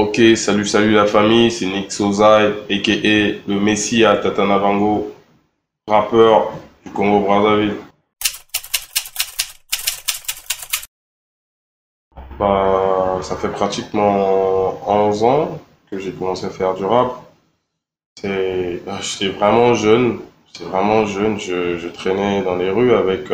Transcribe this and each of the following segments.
Ok, salut la famille, c'est Nick Sozai, a.k.a. le Messi à Tatanavango, rappeur du Congo-Brazzaville. Ça fait pratiquement 11 ans que j'ai commencé à faire du rap. J'étais vraiment jeune, je traînais dans les rues avec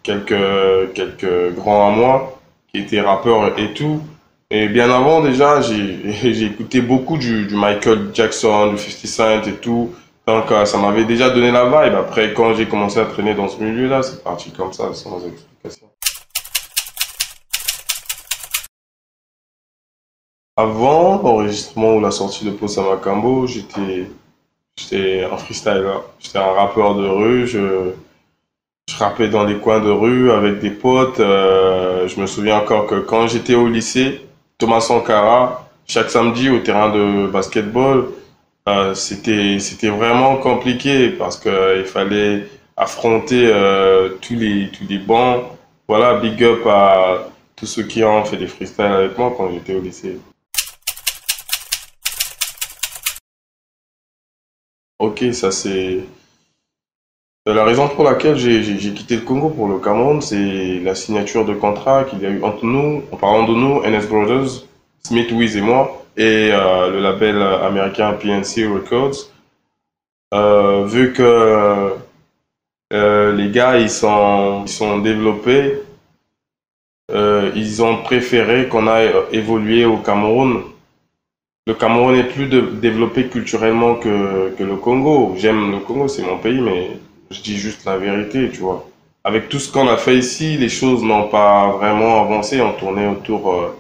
quelques grands à moi qui étaient rappeurs et tout. Et bien avant déjà, j'ai écouté beaucoup du Michael Jackson, du 50 Cent et tout. Donc ça m'avait déjà donné la vibe. Après, quand j'ai commencé à traîner dans ce milieu-là, c'est parti comme ça, sans explication. Avant l'enregistrement ou la sortie de Posa Makambo, j'étais un freestyler. J'étais un rappeur de rue. Je rappais dans les coins de rue avec des potes. Je me souviens encore que quand j'étais au lycée, Thomas Sankara, chaque samedi au terrain de basketball, c'était vraiment compliqué parce que il fallait affronter tous les bancs. Voilà, big up à tous ceux qui ont fait des freestyles avec moi quand j'étais au lycée. Ok, ça c'est la raison pour laquelle j'ai quitté le Congo pour le Cameroun, c'est la signature de contrat qu'il y a eu entre nous, en parlant de nous, NS Brothers, Smith, Wiz et moi, et le label américain PNC Records. Vu que les gars ils sont développés, ils ont préféré qu'on aille évoluer au Cameroun. Le Cameroun est plus développé culturellement que le Congo. J'aime le Congo, c'est mon pays, mais je dis juste la vérité, tu vois. Avec tout ce qu'on a fait ici, les choses n'ont pas vraiment avancé. On tournait autour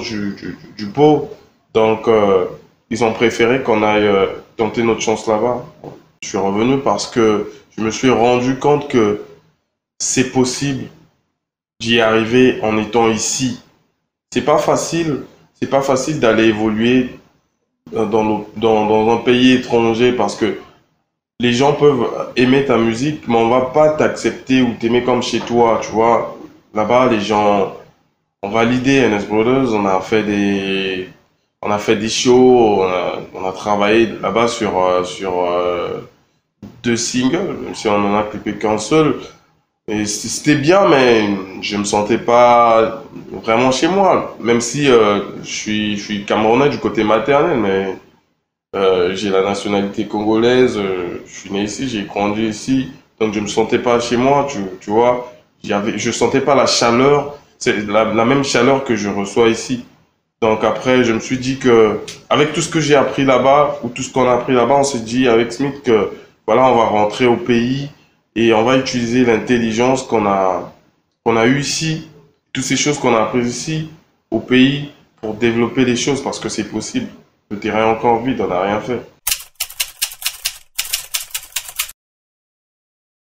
du pot. Donc, ils ont préféré qu'on aille tenter notre chance là-bas. Je suis revenu parce que je me suis rendu compte que c'est possible d'y arriver en étant ici. C'est pas facile, c'est pas facile d'aller évoluer dans un pays étranger parce que les gens peuvent aimer ta musique, mais on va pas t'accepter ou t'aimer comme chez toi, tu vois. Là-bas, les gens ont validé NS Brothers, on a fait des shows, on a travaillé là-bas sur 2 singles, même si on en a clippé qu'un seul. Et c'était bien, mais je me sentais pas vraiment chez moi. Même si je suis camerounais du côté maternel, mais j'ai la nationalité congolaise. Je suis né ici, j'ai grandi ici, donc je me sentais pas chez moi, tu vois. Je sentais pas la chaleur, c'est la même chaleur que je reçois ici. Donc après, je me suis dit que avec tout ce que j'ai appris là-bas ou tout ce qu'on a appris là-bas, on s'est dit avec Smith que voilà, on va rentrer au pays et on va utiliser l'intelligence qu'on a eue ici, toutes ces choses qu'on a apprises ici au pays pour développer les choses parce que c'est possible. Le terrain est encore vide, on n'a rien fait.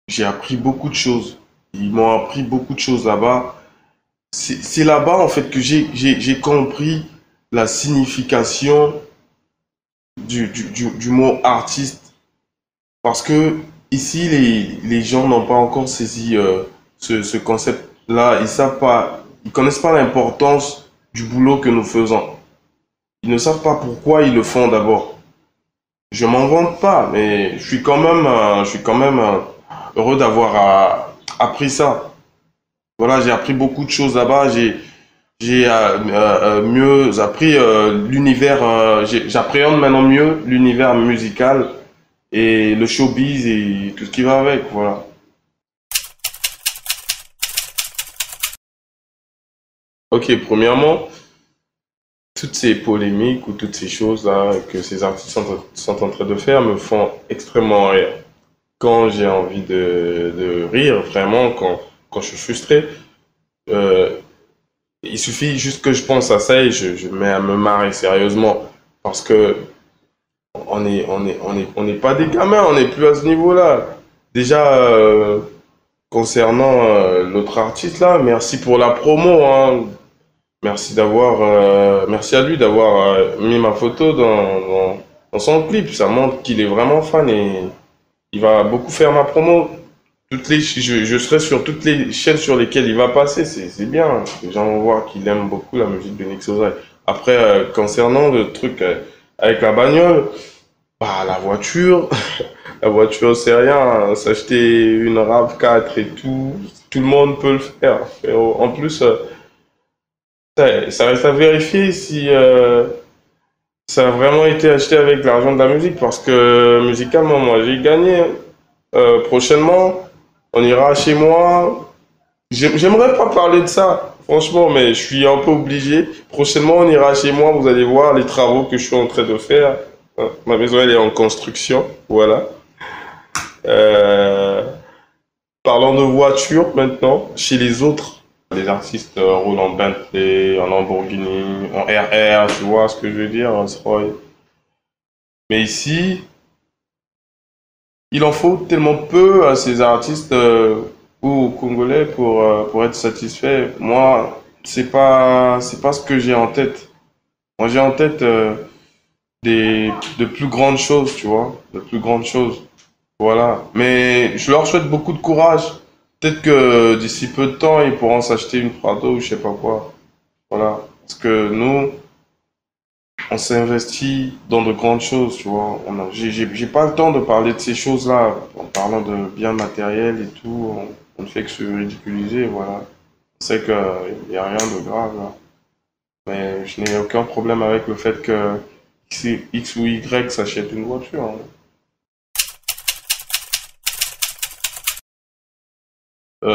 J'ai appris beaucoup de choses. Ils m'ont appris beaucoup de choses là-bas. C'est là-bas en fait que j'ai compris la signification du mot artiste. Parce que ici, les gens n'ont pas encore saisi ce concept-là. Ils savent pas, ils connaissent pas l'importance du boulot que nous faisons. Ils ne savent pas pourquoi ils le font d'abord. Je m'en vante pas, mais je suis quand même heureux d'avoir appris ça. Voilà, j'ai appris beaucoup de choses là-bas. J'ai mieux appris l'univers. J'appréhende maintenant mieux l'univers musical et le showbiz et tout ce qui va avec. Voilà. Ok, premièrement, toutes ces polémiques ou toutes ces choses-là que ces artistes sont en train de faire me font extrêmement rire. Quand j'ai envie de rire, vraiment, quand je suis frustré, euh, il suffit juste que je pense à ça et je mets à me marrer sérieusement. Parce que on n'est pas des gamins, on n'est plus à ce niveau-là. Déjà, concernant l'autre artiste là, merci pour la promo, hein. Merci à lui d'avoir mis ma photo dans son clip. Ça montre qu'il est vraiment fan et il va beaucoup faire ma promo. Je serai sur toutes les chaînes sur lesquelles il va passer. C'est bien. Les gens vont voir qu'il aime beaucoup la musique de Nick Sozai. Après, concernant le truc avec la bagnole, bah, la voiture, la voiture, c'est rien, hein. S'acheter une RAV4 et tout le monde peut le faire. Et en plus, ça reste à vérifier si ça a vraiment été acheté avec l'argent de la musique, parce que musicalement, moi, j'ai gagné, hein. Prochainement, on ira chez moi. J'aimerais pas parler de ça, franchement, mais je suis un peu obligé. Prochainement, on ira chez moi, vous allez voir les travaux que je suis en train de faire. Ma maison, elle est en construction, voilà. Euh, Parlant de voitures maintenant, chez les autres, les artistes roulent en Bentley, en Lamborghini, en RR, tu vois ce que je veux dire, Rolls-Royce. Mais ici, il en faut tellement peu à ces artistes ou aux Congolais pour être satisfaits. Moi, c'est pas ce que j'ai en tête. Moi, j'ai en tête de plus grandes choses, tu vois, de plus grandes choses. Voilà. Mais je leur souhaite beaucoup de courage. Peut-être que d'ici peu de temps, ils pourront s'acheter une Prado ou je sais pas quoi. Voilà. Parce que nous, on s'est investi dans de grandes choses, tu vois. J'ai pas le temps de parler de ces choses-là en parlant de biens matériels et tout. On ne fait que se ridiculiser, voilà. On sait qu'il n'y a rien de grave là. Mais je n'ai aucun problème avec le fait que X ou Y s'achète une voiture, hein.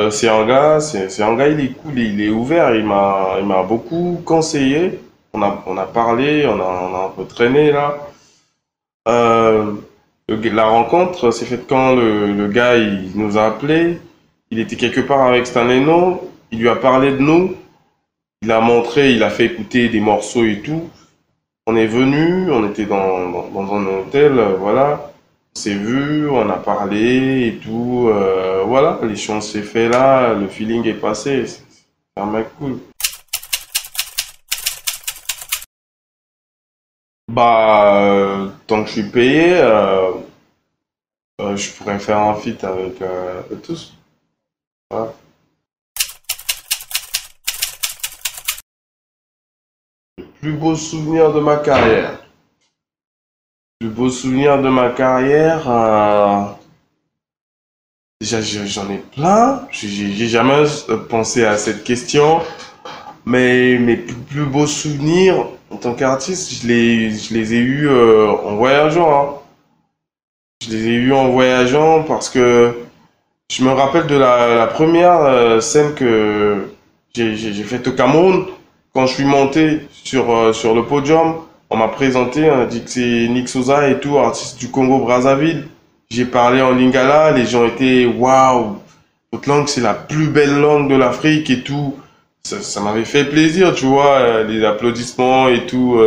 C'est un gars, il est cool, il est ouvert, il m'a beaucoup conseillé. On a parlé, on a un peu traîné là. Euh, la rencontre s'est faite quand le gars il nous a appelé. Il était quelque part avec Stanley. Il lui a parlé de nous. Il a montré, il a fait écouter des morceaux et tout. On est venu, on était dans un hôtel, voilà. On s'est vu, on a parlé et tout. Voilà, l'échange s'est fait là, le feeling est passé. C'est un mec cool. Bah, tant que je suis payé, je pourrais faire un feat avec eux tous. Voilà. Plus beau souvenir de ma carrière. Plus beau souvenir de ma carrière. Déjà, j'en ai plein. J'ai jamais pensé à cette question. Mais mes plus beaux souvenirs en tant qu'artiste, je les ai eus en voyageant, hein. Je les ai eus en voyageant parce que je me rappelle de la première scène que j'ai faite au Cameroun. Quand je suis monté sur le podium, on m'a présenté, on a dit que c'est Nick Sosa et tout, artiste du Congo-Brazzaville. J'ai parlé en lingala, les gens étaient waouh, votre langue c'est la plus belle langue de l'Afrique et tout. Ça m'avait fait plaisir, tu vois, les applaudissements et tout.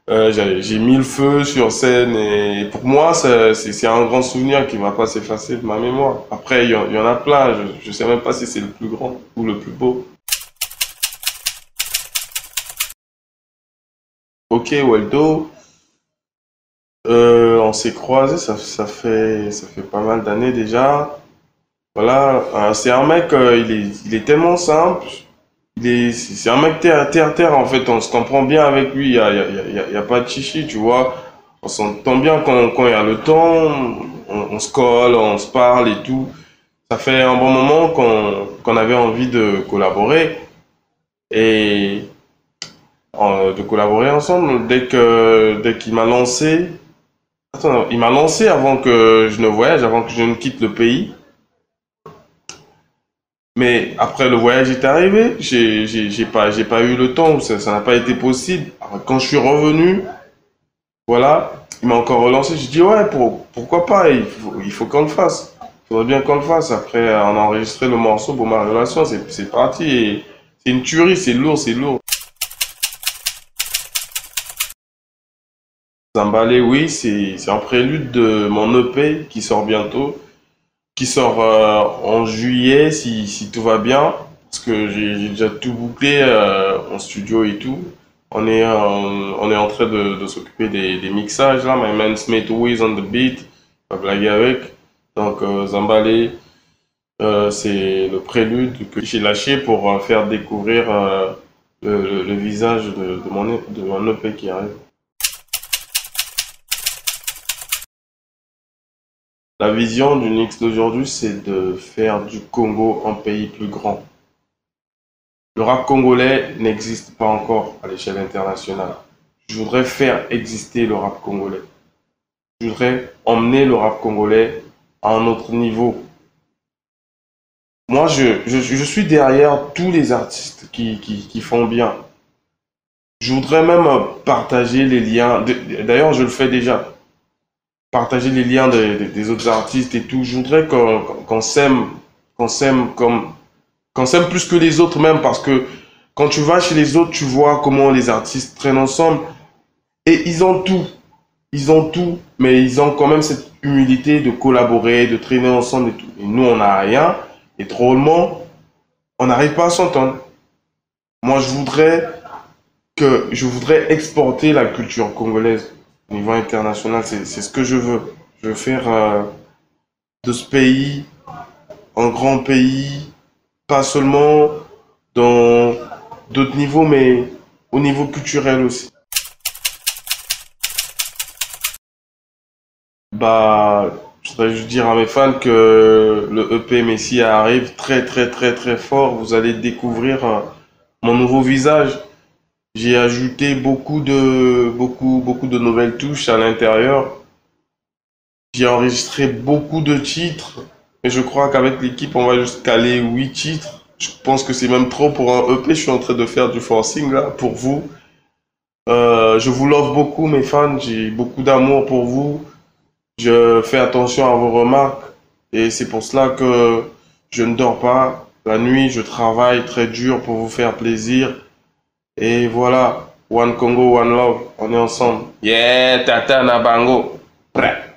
J'ai mis le feu sur scène et pour moi, c'est un grand souvenir qui va pas s'effacer de ma mémoire. Après, il y en a plein, je sais même pas si c'est le plus grand ou le plus beau. Ok, Waldo, on s'est croisés, ça fait pas mal d'années déjà. Voilà, c'est un mec, il est tellement simple. C'est un mec terre en fait, on se comprend bien avec lui, y a pas de chichi, tu vois. On s'entend bien quand il y a le temps, on se colle, on se parle et tout. Ça fait un bon moment qu'on avait envie et de collaborer ensemble. Dès qu'il m'a lancé, attends, il m'a lancé avant que je ne voyage, avant que je ne quitte le pays. Mais après le voyage est arrivé, j'ai pas eu le temps, ça n'a pas été possible. Alors, quand je suis revenu, voilà, il m'a encore relancé. Je dis ouais, pourquoi pas, il faut qu'on le fasse. Il faudrait bien qu'on le fasse. Après, on a enregistré le morceau pour ma relation, c'est parti. Et c'est une tuerie, c'est lourd, c'est lourd. Zambale, oui, c'est un prélude de mon EP qui sort bientôt, qui sort en juillet si tout va bien, parce que j'ai déjà tout bouclé en studio et tout. On est en train de s'occuper des mixages là. My man Smith Wiz on the beat, pas blaguer avec. Donc Zambale, c'est le prélude que j'ai lâché pour faire découvrir le visage de mon EP qui arrive. La vision du Nix d'aujourd'hui, c'est de faire du Congo un pays plus grand. Le rap congolais n'existe pas encore à l'échelle internationale. Je voudrais faire exister le rap congolais. Je voudrais emmener le rap congolais à un autre niveau. Moi, je suis derrière tous les artistes qui font bien. Je voudrais même partager les liens. D'ailleurs, je le fais déjà. Partager les liens des autres artistes et tout. Je voudrais qu'on s'aime qu'on s'aime plus que les autres même parce que quand tu vas chez les autres, tu vois comment les artistes traînent ensemble et ils ont tout. Ils ont tout, mais ils ont quand même cette humilité de collaborer, de traîner ensemble et tout. Et nous, on n'a rien. Et drôlement, on n'arrive pas à s'entendre. Moi, je voudrais exporter la culture congolaise au niveau international. C'est ce que je veux. Je veux faire de ce pays un grand pays, pas seulement dans d'autres niveaux, mais au niveau culturel aussi. Bah, je voudrais juste dire à mes fans que le EP Messi arrive très très très très fort. Vous allez découvrir mon nouveau visage. J'ai ajouté beaucoup de nouvelles touches à l'intérieur. J'ai enregistré beaucoup de titres. Et je crois qu'avec l'équipe, on va juste caler 8 titres. Je pense que c'est même trop pour un EP. Je suis en train de faire du forcing là pour vous. Je vous love beaucoup, mes fans. J'ai beaucoup d'amour pour vous. Je fais attention à vos remarques. Et c'est pour cela que je ne dors pas. La nuit, je travaille très dur pour vous faire plaisir. Et voilà, One Congo, One Love, on est ensemble. Yeah, Tata Nabango. Prêt.